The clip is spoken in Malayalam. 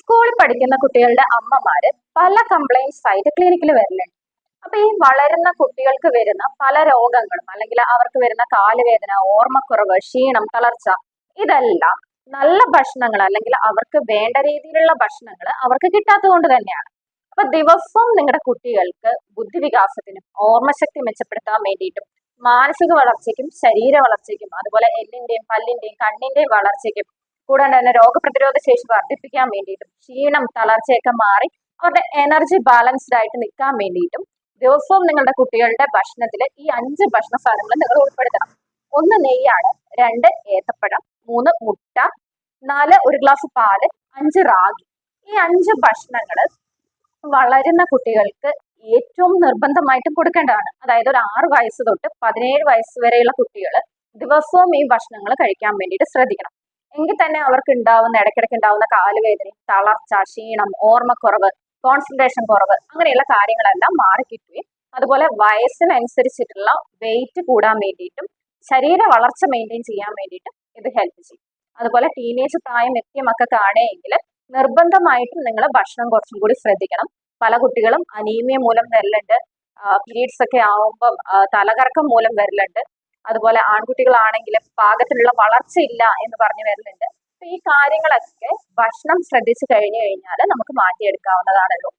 സ്കൂളിൽ പഠിക്കുന്ന കുട്ടികളുടെ അമ്മമാര് പല കംപ്ലൈന്റ്സ് ആയിട്ട് ക്ലിനിക്കിൽ വരലുണ്ട്. അപ്പൊ ഈ വളരുന്ന കുട്ടികൾക്ക് വരുന്ന പല രോഗങ്ങളും അല്ലെങ്കിൽ അവർക്ക് വരുന്ന കാലുവേദന, ഓർമ്മക്കുറവ്, ക്ഷീണം, തളർച്ച, ഇതെല്ലാം നല്ല ഭക്ഷണങ്ങൾ അല്ലെങ്കിൽ അവർക്ക് വേണ്ട രീതിയിലുള്ള ഭക്ഷണങ്ങൾ അവർക്ക് കിട്ടാത്തത് കൊണ്ട് തന്നെയാണ്. അപ്പൊ ദിവസവും നിങ്ങളുടെ കുട്ടികൾക്ക് ബുദ്ധിവികാസത്തിനും ഓർമ്മശക്തി മെച്ചപ്പെടുത്താൻ വേണ്ടിയിട്ടും മാനസിക വളർച്ചയ്ക്കും ശരീര വളർച്ചയ്ക്കും അതുപോലെ എല്ലിന്റെയും പല്ലിന്റെയും കണ്ണിന്റെയും വളർച്ചയ്ക്കും കൂടാണ്ട് തന്നെ രോഗപ്രതിരോധ ശേഷി വർദ്ധിപ്പിക്കാൻ വേണ്ടിയിട്ടും ക്ഷീണം തളർച്ചയൊക്കെ മാറി അവരുടെ എനർജി ബാലൻസ്ഡ് ആയിട്ട് നിൽക്കാൻ വേണ്ടിയിട്ടും ദിവസവും നിങ്ങളുടെ കുട്ടികളുടെ ഭക്ഷണത്തിൽ ഈ 5 ഭക്ഷണ സാധനങ്ങൾ നിങ്ങൾ ഉൾപ്പെടുത്തണം. 1 നെയ്യാണ്, 2 ഏത്തപ്പഴം, 3 മുട്ട, 4 ഒരു ഗ്ലാസ് പാല്, 5 റാഗി. ഈ 5 ഭക്ഷണങ്ങൾ വളരുന്ന കുട്ടികൾക്ക് ഏറ്റവും നിർബന്ധമായിട്ടും കൊടുക്കേണ്ടതാണ്. അതായത് ഒരു 6 വയസ്സ് തൊട്ട് 17 വയസ്സ് വരെയുള്ള കുട്ടികൾ ദിവസവും ഈ ഭക്ഷണങ്ങൾ കഴിക്കാൻ വേണ്ടിയിട്ട് ശ്രദ്ധിക്കണം. എങ്കിൽ തന്നെ അവർക്ക് ഇടയ്ക്കിടയ്ക്ക് ഉണ്ടാവുന്ന കാലുവേദന, തളർച്ച, ക്ഷീണം, ഓർമ്മക്കുറവ്, കോൺസെൻട്രേഷൻ കുറവ്, അങ്ങനെയുള്ള കാര്യങ്ങളെല്ലാം മാറിക്കിട്ടുകയും അതുപോലെ വയസ്സിനനുസരിച്ചിട്ടുള്ള വെയിറ്റ് കൂടാൻ വേണ്ടിയിട്ടും ശരീര വളർച്ച മെയിൻറ്റെയിൻ ചെയ്യാൻ വേണ്ടിയിട്ടും ഇത് ഹെൽപ്പ് ചെയ്യും. അതുപോലെ ടീനേജ് പ്രായം എത്തിയ മക്കൾക്കാണെങ്കിൽ നിർബന്ധമായിട്ടും നിങ്ങൾ ഭക്ഷണം കുറച്ചും കൂടി ശ്രദ്ധിക്കണം. പല കുട്ടികളും അനീമിയ മൂലം വരലുണ്ട്, പീരീഡ്സ് ഒക്കെ ആവുമ്പം തലകറക്കം മൂലം വരലുണ്ട്. അതുപോലെ ആൺകുട്ടികളാണെങ്കിൽ പാകത്തിലുള്ള വളർച്ചയില്ല എന്ന് പറഞ്ഞു വരുന്നുണ്ട്. അപ്പൊ ഈ കാര്യങ്ങളൊക്കെ ഭക്ഷണം ശ്രദ്ധിച്ചു കഴിഞ്ഞു കഴിഞ്ഞാൽ നമുക്ക് മാറ്റിയെടുക്കാവുന്നതാണല്ലോ.